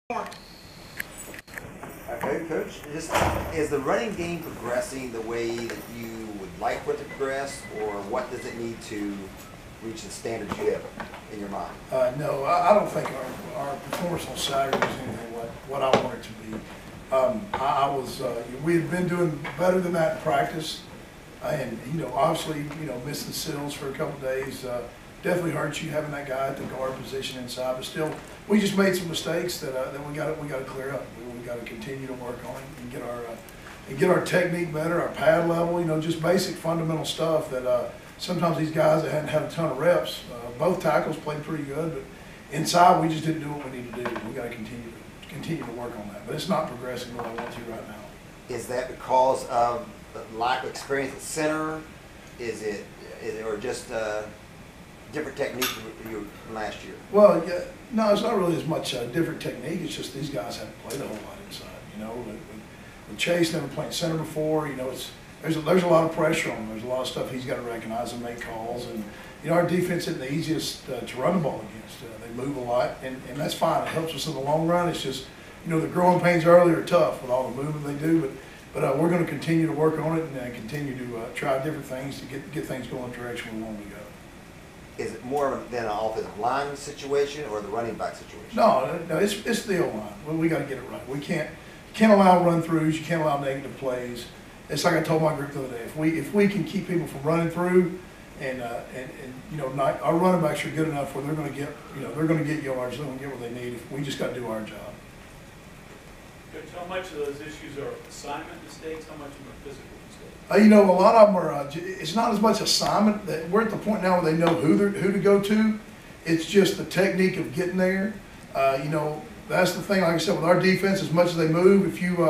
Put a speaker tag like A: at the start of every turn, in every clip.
A: Okay, Coach, is the running game progressing the way that you would like for it to progress, or what does it need to reach the standards you have in your mind?
B: No, I don't think our performance on Saturday was anything what I want it to be. We had been doing better than that in practice, and obviously, missing Sills for a couple of days definitely hurts you having that guy at the guard position inside. But still, we just made some mistakes that we got to clear up. We got to continue to work on it and get our technique better, our pad level. Just basic fundamental stuff that sometimes these guys that hadn't had a ton of reps. Both tackles played pretty good, but inside we just didn't do what we need to do. We got to continue to work on that. But it's not progressing the way I want to right now.
A: Is that because of the lack of experience at center? Is it or just different technique from last year?
B: Well, yeah, no, it's not really as much different technique. It's just these guys haven't played a whole lot inside. With Chase never played center before. There's a lot of pressure on him. There's a lot of stuff he's got to recognize and make calls. And our defense isn't the easiest to run the ball against. They move a lot, and that's fine. It helps us in the long run. It's just the growing pains early are tough with all the movement they do. But we're going to continue to work on it and continue to try different things to get things going the direction we want to go.
A: Is it more than an offensive line situation or the running back situation?
B: No, it's the O-line. Well, we got to get it right. We can't allow run-throughs. You can't allow negative plays. It's like I told my group the other day. If we can keep people from running through, and our running backs are good enough where they're going to get yards, they're going to get what they need. We just got to do our job.
C: Coach, how much of those issues are assignment mistakes? How much of them are physical mistakes?
B: A lot of them are. It's not as much assignment. That we're at the point now where they know who to go to. It's just the technique of getting there. That's the thing. Like I said, with our defense, as much as they move, if you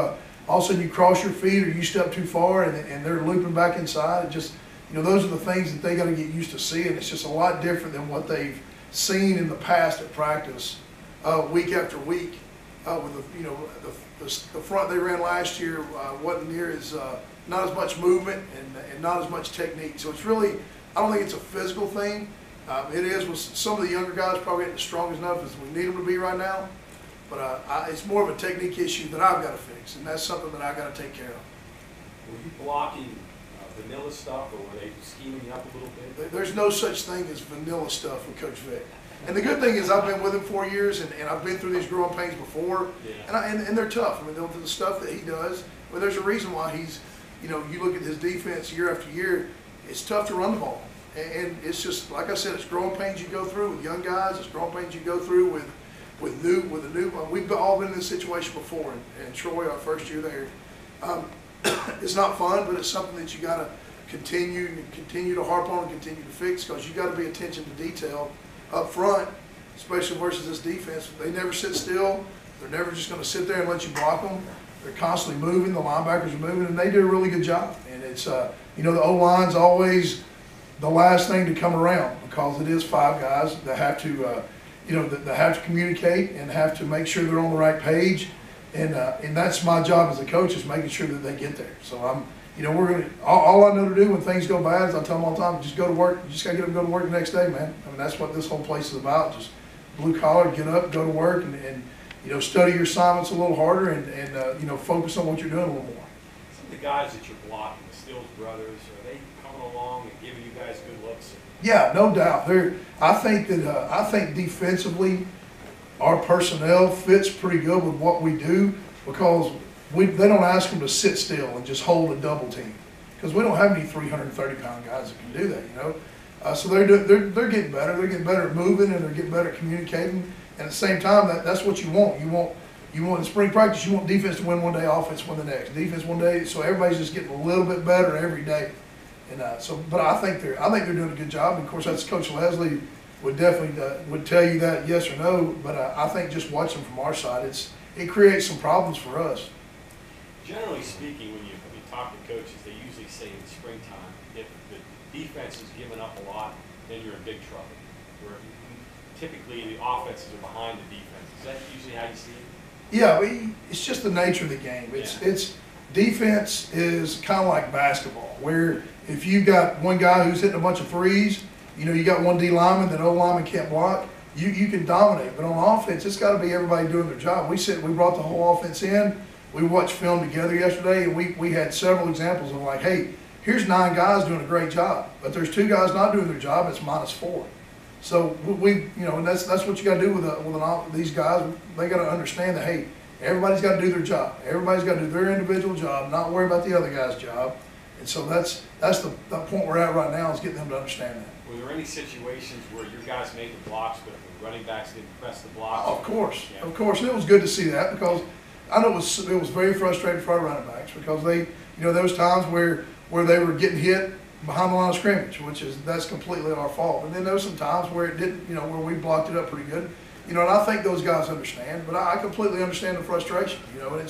B: all of a sudden you cross your feet or you step too far and they're looping back inside, it just those are the things that they got to get used to seeing. It's just a lot different than what they've seen in the past at practice, week after week. With the front they ran last year wasn't near as not as much movement and not as much technique. So it's really, I don't think it's a physical thing. It is with some of the younger guys probably ain't as strong enough as we need them to be right now. But it's more of a technique issue that I've got to fix, and that's something that I've got to take care of.
C: Were you blocking vanilla stuff, or were they scheming you up a little bit?
B: There's no such thing as vanilla stuff with Coach Vic. And the good thing is I've been with him 4 years, and I've been through these growing pains before, yeah. and they're tough. I mean, the stuff that he does, well, there's a reason why he's, you look at his defense year after year, it's tough to run the ball. And it's just, like I said, it's growing pains you go through with young guys, it's growing pains you go through with the new, we've all been in this situation before, and Troy, our first year there. It's not fun, but it's something that you got to continue to harp on and continue to fix, because you got to be attention to detail up front, especially versus this defense. They never sit still. They're never just going to sit there and let you block them. They're constantly moving. The linebackers are moving, and they do a really good job. And it's the O-line's always the last thing to come around, because it is five guys that have to that have to communicate and have to make sure they're on the right page. And that's my job as a coach, is making sure that they get there. So we're gonna. All I know to do when things go bad is I tell them all the time, just go to work. You just gotta get them to go to work the next day, man. I mean, that's what this whole place is about. Just blue collar, get up, go to work, and study your assignments a little harder, and focus on what you're doing a little more.
C: Some of the guys that you're blocking, the Stills brothers, are they coming along and giving you guys good looks?
B: Yeah, no doubt. I think defensively, our personnel fits pretty good with what we do, because they don't ask them to sit still and just hold a double team, because we don't have any 330-pound guys that can do that, So they're getting better. They're getting better at moving, and they're getting better at communicating. And at the same time, that's what you want. You want in spring practice, you want defense to win one day, offense win the next. Defense one day, so everybody's just getting a little bit better every day. And but I think they're doing a good job. And of course, that's Coach Leslie would definitely would tell you that, yes or no. But I think just watching from our side, it creates some problems for us.
C: Generally speaking, when you talk to coaches, they usually say in the springtime, if the defense is giving up a lot, then you're in big trouble. Where typically the offenses are behind the defense. Is that usually how you see it?
B: Yeah, it's just the nature of the game. It's defense is kind of like basketball, where if you got one guy who's hitting a bunch of threes, you got one D lineman that O lineman can't block. you can dominate. But on offense, it's got to be everybody doing their job. We brought the whole offense in. We watched film together yesterday, and we had several examples of like, hey, here's 9 guys doing a great job, but there's 2 guys not doing their job. It's -4. So and that's what you got to do with these guys. They got to understand that, hey, everybody's got to do their job. Everybody's got to do their individual job, not worry about the other guy's job. And so that's the point we're at right now, is getting them to understand that.
C: Were there any situations where your guys made the blocks, but the running backs didn't press the blocks?
B: Of course,
C: Yeah.
B: of course, and it was good to see that, because I know it was very frustrating for our running backs, because there was times where they were getting hit behind the line of scrimmage, that's completely our fault. And then there was some times where it didn't, where we blocked it up pretty good. And I think those guys understand, but I completely understand the frustration. And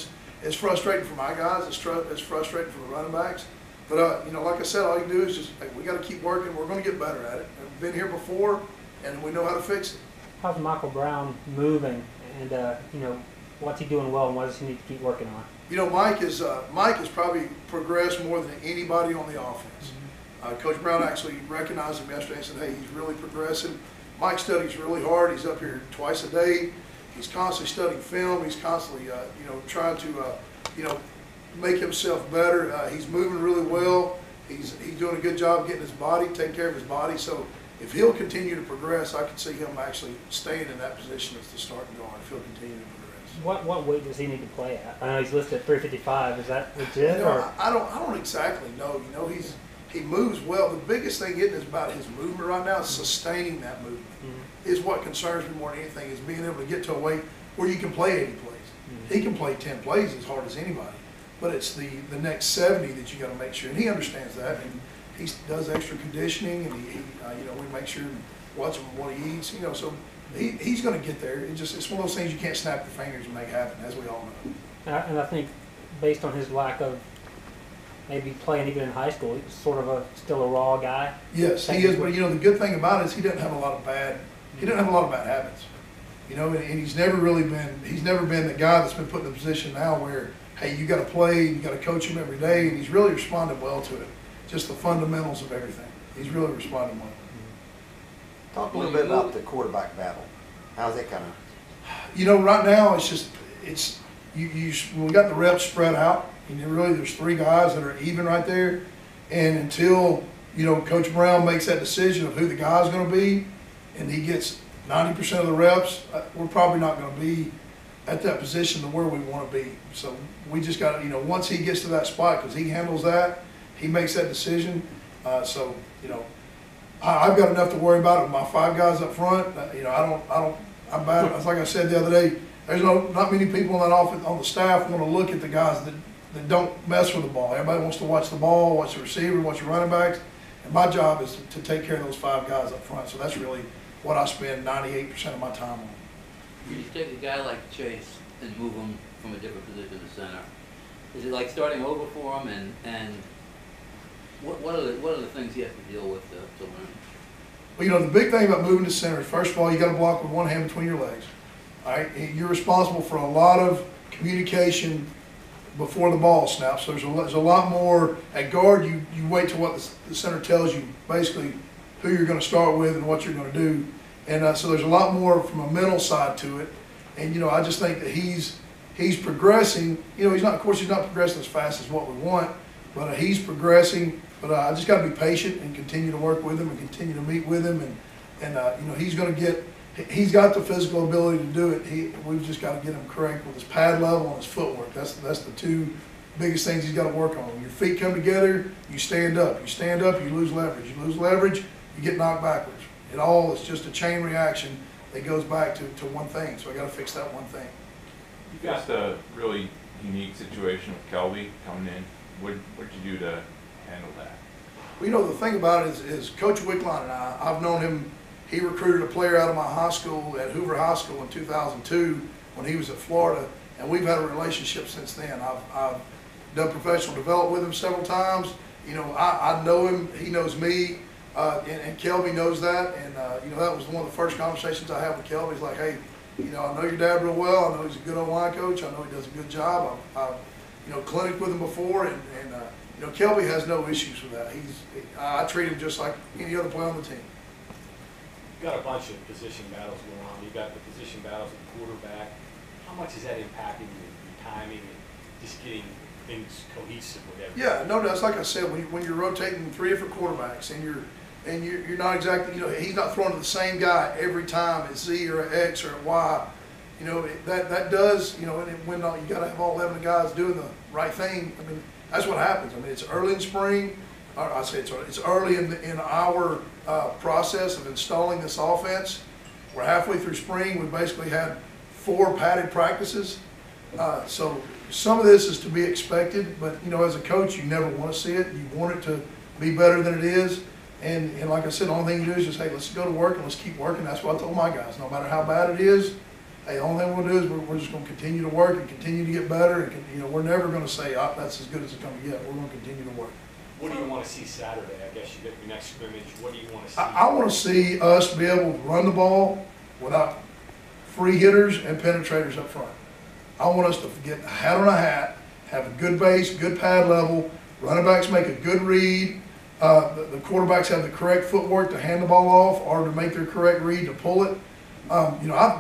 B: it's frustrating for my guys. It's frustrating for the running backs. But like I said, all you can do is just, hey, we got to keep working. We're going to get better at it. We've been here before, and we know how to fix it.
D: How's Michael Brown moving, and what's he doing well, and what does he need to keep working on?
B: Mike has probably progressed more than anybody on the offense. Coach Brown actually recognized him yesterday and said, hey, he's really progressing. Mike studies really hard. He's up here twice a day. He's constantly studying film. He's constantly, trying to, make himself better. He's moving really well. He's doing a good job getting his body, taking care of his body. So if he'll continue to progress, I can see him actually staying in that position as the starting guard if he'll continue to progress.
D: What weight does he need to play at? I know he's listed at 355. Is that legit?
B: I don't exactly know. He moves well. The biggest thing is about his movement right now is sustaining that movement. Is what concerns me more than anything, is being able to get to a weight where you can play 80 plays. He can play 10 plays as hard as anybody, but it's the next 70 that you got to make sure, and he understands that, and he does extra conditioning, and we make sure and watch him what he eats, so he's going to get there. It's one of those things you can't snap your fingers and make happen, as we all know.
D: And I think based on his lack of maybe playing even in high school, he's sort of still a raw guy.
B: Yes, he is. But the good thing about it is he doesn't have a lot of bad habits. And he's never been the guy that's been put in a position now where, hey, you got to play, you got to coach him every day, and he's really responded well to it. Just the fundamentals of everything. He's really responded well.
A: Talk a little bit about the quarterback battle. How's that kind
B: of? Right now we got the reps spread out. Really, there's 3 guys that are even right there, and until Coach Brown makes that decision of who the guy's going to be, and he gets 90% of the reps, we're probably not going to be at that position to where we want to be. So we just got to, once he gets to that spot, because he handles that, he makes that decision. I've got enough to worry about with my 5 guys up front. I'm bad. Like I said the other day, there's not many people on that on the staff want to look at the guys that don't mess with the ball. Everybody wants to watch the ball, watch the receiver, watch the running backs, and my job is to take care of those 5 guys up front. So that's really what I spend 98% of my time on.
E: You take a guy like Chase and move him from a different position to center. Is it like starting over for him, and what are the things he has to deal with to learn?
B: Well, the big thing about moving to center is, first of all, you got to block with one hand between your legs. All right, you're responsible for a lot of communication before the ball snaps. So there's a lot more at guard. You wait till what the center tells you, basically who you're going to start with and what you're going to do. And so there's a lot more from a mental side to it. And I just think that he's progressing. He's not progressing as fast as what we want, but he's progressing. But I just got to be patient and continue to work with him and continue to meet with him. And he's going to get. He's got the physical ability to do it. We've just got to get him correct with his pad level and his footwork. That's the 2 biggest things he's got to work on. When your feet come together, you stand up. You stand up, you lose leverage. You lose leverage, you get knocked backwards. It all is just a chain reaction that goes back to one thing. So I got to fix that one thing.
F: You got a really unique situation with Kelby coming in. What'd you do to handle that?
B: Well, the thing about it is Coach Wickline and I've known him. He recruited a player out of my high school at Hoover High School in 2002 when he was at Florida, and we've had a relationship since then. I've done professional development with him several times. I know him, he knows me, and Kelby knows that. And that was one of the first conversations I had with Kelby. He's like, hey, I know your dad real well. I know he's a good O-line coach. I know he does a good job. I've clinic with him before, and Kelby has no issues with that. I treat him just like any other player on the team.
C: you've got a bunch of position battles going on. You've got the position battles at quarterback. How much is that impacting your timing and just getting things cohesive with everything?
B: Yeah, no, that's like I said, when you're rotating 3 different quarterbacks and you're not exactly, he's not throwing to the same guy every time at Z or at X or at Y. That does, and when you got to have all 11 guys doing the right thing. I mean, that's what happens. I mean, it's early in spring. Or I say it's early in our process of installing this offense. We're halfway through spring. We basically had 4 padded practices. So some of this is to be expected, but as a coach, you never want to see it. You want it to be better than it is. And like I said, the only thing you do is just, hey, let's go to work and let's keep working. That's what I told my guys. No matter how bad it is, hey, the only thing we'll do is we're just going to continue to work and continue to get better. And we're never going to say, oh, that's as good as it's going to get. We're going to continue to work.
C: What do you want to see Saturday? I guess you get your next scrimmage. What do you want to see?
B: I want to see us be able to run the ball without free hitters and penetrators up front. I want us to get a hat on a hat, have a good base, good pad level, running backs make a good read, the quarterbacks have the correct footwork to hand the ball off or to make their correct read to pull it.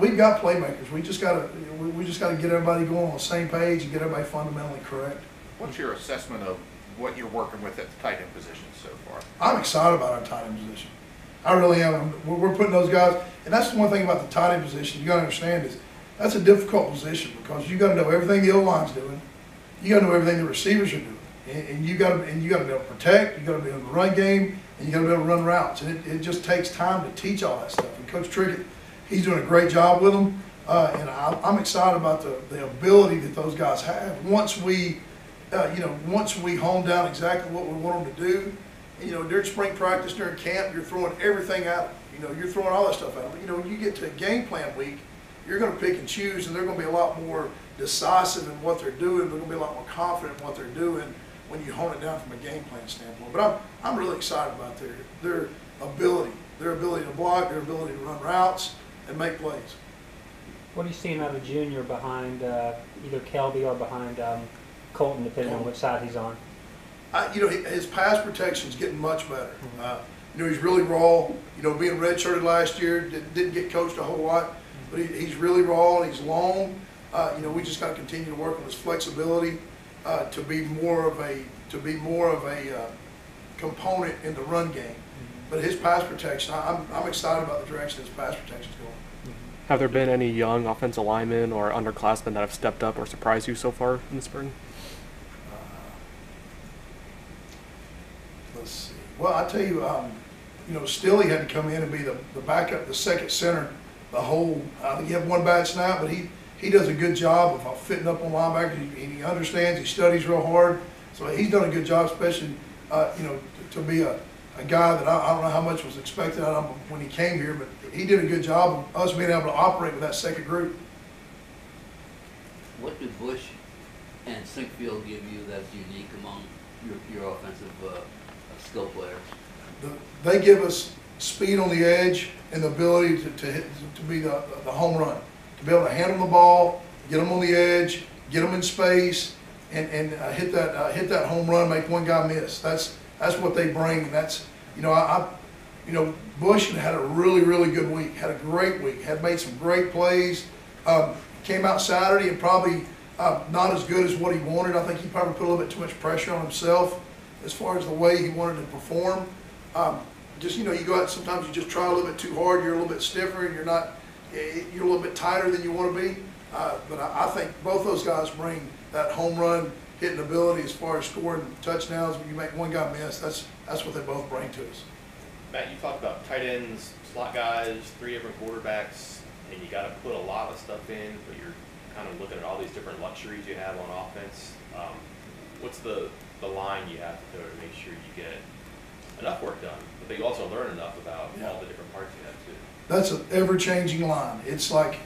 B: We've got playmakers. We just got to get everybody going on the same page and get everybody fundamentally correct.
G: What's your assessment of what you're working with at the tight end position so far?
B: I'm excited about our tight end position. I really am. We're putting those guys, and that's the one thing about the tight end position you got to understand is that's a difficult position because you got to know everything the O-line's doing, you got to know everything the receivers are doing, and you got to be able to protect, you got to be able to run game, and you got to be able to run routes, and it just takes time to teach all that stuff. And Coach Trickett, he's doing a great job with them, and I'm excited about the ability that those guys have once we hone down exactly what we want them to do. And, during spring practice, during camp, you're throwing everything at them. You're throwing all that stuff at them. But, when you get to game plan week, you're going to pick and choose, and they're going to be a lot more decisive in what they're doing. They're going to be a lot more confident in what they're doing when you hone it down from a game plan standpoint. But I'm really excited about their ability to block, their ability to run routes and make plays.
D: What are you seeing out of Junior behind either Kelby or behind Colton, depending on which side he's on?
B: His pass protection's getting much better. He's really raw. Being redshirted last year, didn't get coached a whole lot, but he's really raw and he's long. We just got to continue to work on his flexibility to be more of a component in the run game. But his pass protection, I'm excited about the direction his pass protection's going.
H: Have there been any young offensive linemen or underclassmen that have stepped up or surprised you so far in the spring?
B: Let's see. Well, I tell you, Stilly had to come in and be the backup, the second center, the whole. I think he had one bad snap, but he does a good job of fitting up on linebackers. He understands. He studies real hard, so he's done a good job, especially to be a guy that I don't know how much was expected out of him when he came here, but he did a good job of us being able to operate with that second group.
E: What do Bush and Sinkfield give you that's unique among your offensive skill players?
B: They give us speed on the edge and the ability to be the home run, to be able to handle the ball, get them on the edge, get them in space, and hit that home run, make one guy miss. That's what they bring. And that's Bush had a really good week, had a great week, had made some great plays. Came out Saturday and probably not as good as what he wanted. I think he probably put a little bit too much pressure on himself as far as the way he wanted to perform. You go out, sometimes you just try a little bit too hard, you're a little bit stiffer, and you're a little bit tighter than you want to be. But I think both those guys bring that home run hitting ability as far as scoring touchdowns. When you make one guy miss, that's what they both bring to us.
I: Matt, you talked about tight ends, slot guys, 3 different quarterbacks, and you got to put a lot of stuff in, but you're kind of looking at all these different luxuries you have on offense. What's the line you have to make sure you get enough work done, but you also learn enough about all the different parts you have too?
B: That's an ever-changing line. It's like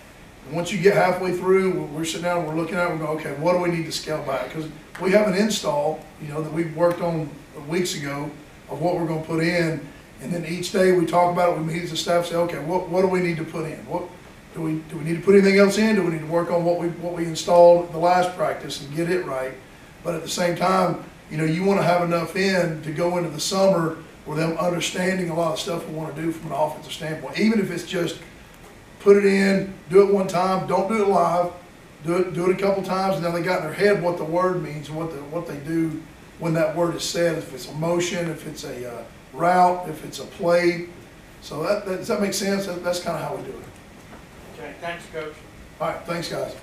B: once you get halfway through, we're sitting down, we're looking at it, we're going, okay, what do we need to scale back? Because we have an install, that we worked on weeks ago of what we're going to put in, and then each day we talk about it, we meet as a staff, say, okay, what do we need to put in? What do we need to put anything else in? Do we need to work on what we installed the last practice and get it right? But at the same time, you want to have enough in to go into the summer or them understanding a lot of stuff we want to do from an offensive standpoint. Even if it's just put it in, do it one time, don't do it live, do it a couple times, and then they got in their head what the word means and what they do when that word is said. If it's a motion, if it's a route, if it's a play. So does that make sense? That's kind of how we do it.
J: Okay, thanks, Coach.
B: All right, thanks, guys.